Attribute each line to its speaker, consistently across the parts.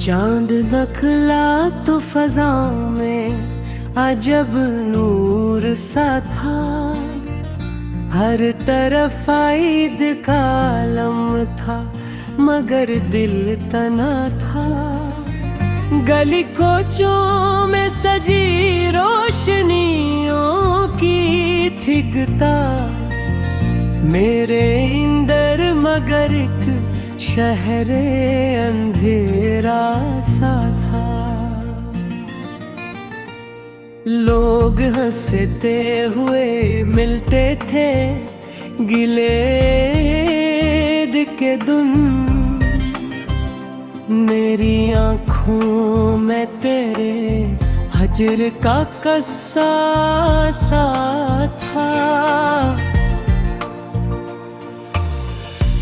Speaker 1: चांद दखला तो फजा में अजब नूर सा था। हर तरफ ईद का आलम था मगर दिल तना था। गली कोचों में सजी रोशनियों की थिकता मेरे इंदर मगर एक शहरे अंधेरा सा था। लोग हंसते हुए मिलते थे गिलेद के दुन। मेरी आँखों में तेरे हजर का कस्सा सा था।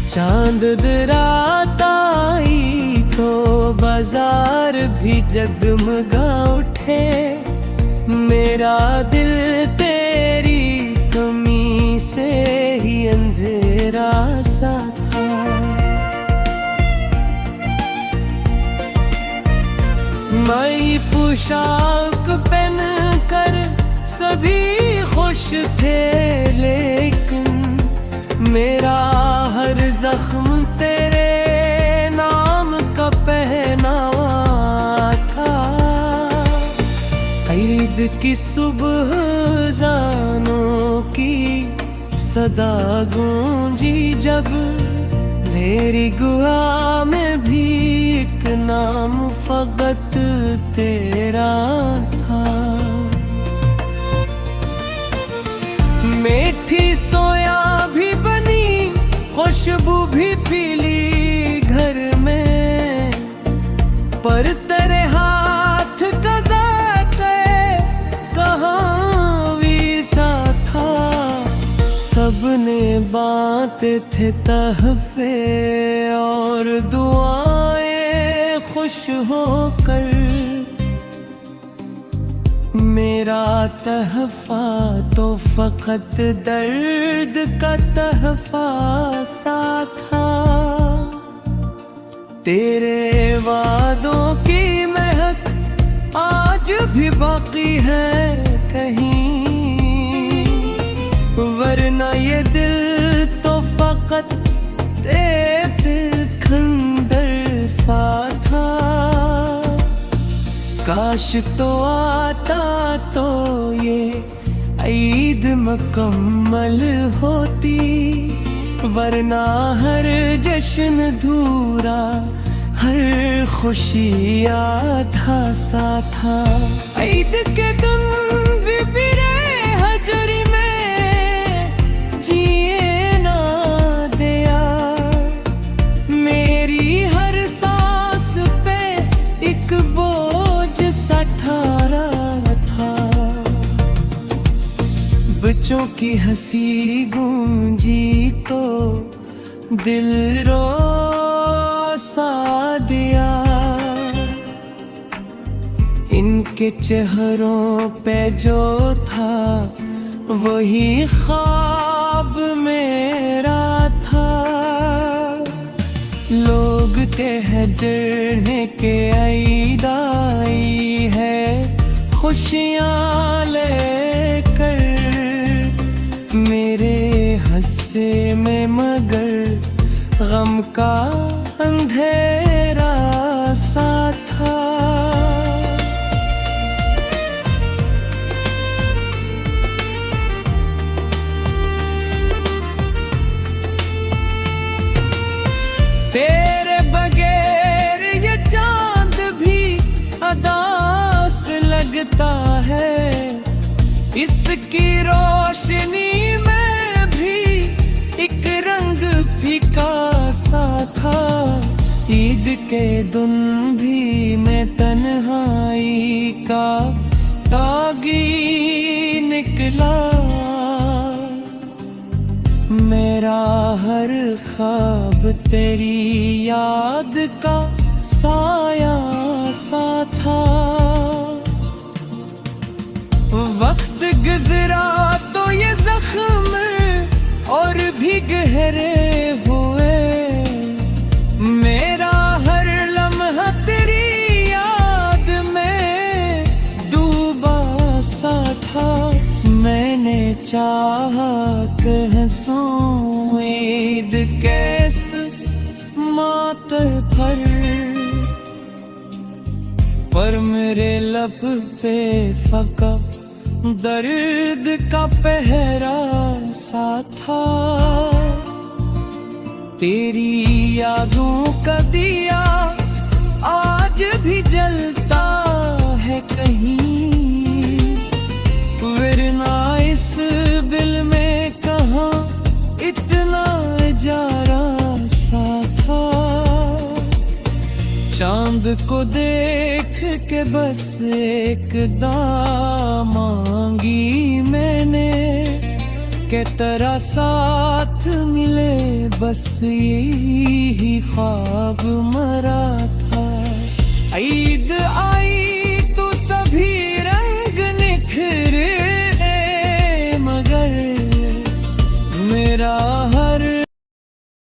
Speaker 1: चांद रात आई तो बाजार भी जगमगा उठे। मेरा दिल तेरी कमी से ही अंधेरा सा था। नई पोशाक पहन कर सभी खुश थे लेकिन मेरा हर जख्म तेरे नाम का पहनावा था। ईद की सुबह ज़ानों की सदा गूंजी जब मेरी गुहा में भी एक नाम फकत तेरा था। मीठी सोया भी बनी खुशबू भी पीली घर में पर तेरे हाथ का ज़ाते कहाँ वीसा था। सबने बांटे थे तहफे और दुआएं खुश होकर। मेरा तहफा तो फकत दर्द का तहफा सा था। तेरे वादों की महक आज भी बाकी है कहीं वरना ये दिल तो फकत तेरे खंदर सा था। काश तो आता तो ये ईद मुकम्मल होती वरना हर जश्न धूरा हर खुशी आधा सा था। ईद के दिन बिबिरे हजरी में जिए ना दिया। मेरी हर सांस पे एक सठारा था। बच्चों की हंसी गूंजी तो दिल रो सा दिया। इनके चेहरों पे जो था वही ख्वाब मेरा था। लोग कहजरने के ईद आई है खुशियाँ लेकर। मेरे हस्से में मगर गम का अंधेरा सा था। तेरे बगैर ये चांद भी अदास लगता है। इसकी रोशनी में भी एक रंग फीका सा था। ईद के दिन भी मैं तन्हाई का तागी निकला। मेरा हर ख्वाब तेरी याद का साया सा था। वक्त गुजरा तो ये जख्म और भी गहरे हुए। मेरा हर लम्हा तेरी चाहत है सोईद कैस मातर भर, पर मेरे लब पे फका दर्द का पहरा सा था। तेरी यादों का दिया आज भी जलता है कहीं, वरना इस दिल में कहाँ इतना इजारा सा था। चांद को देख के बस एक दाम मांगी मैंने, के तेरा साथ मिले बस यही ख्वाब मरा था। ईद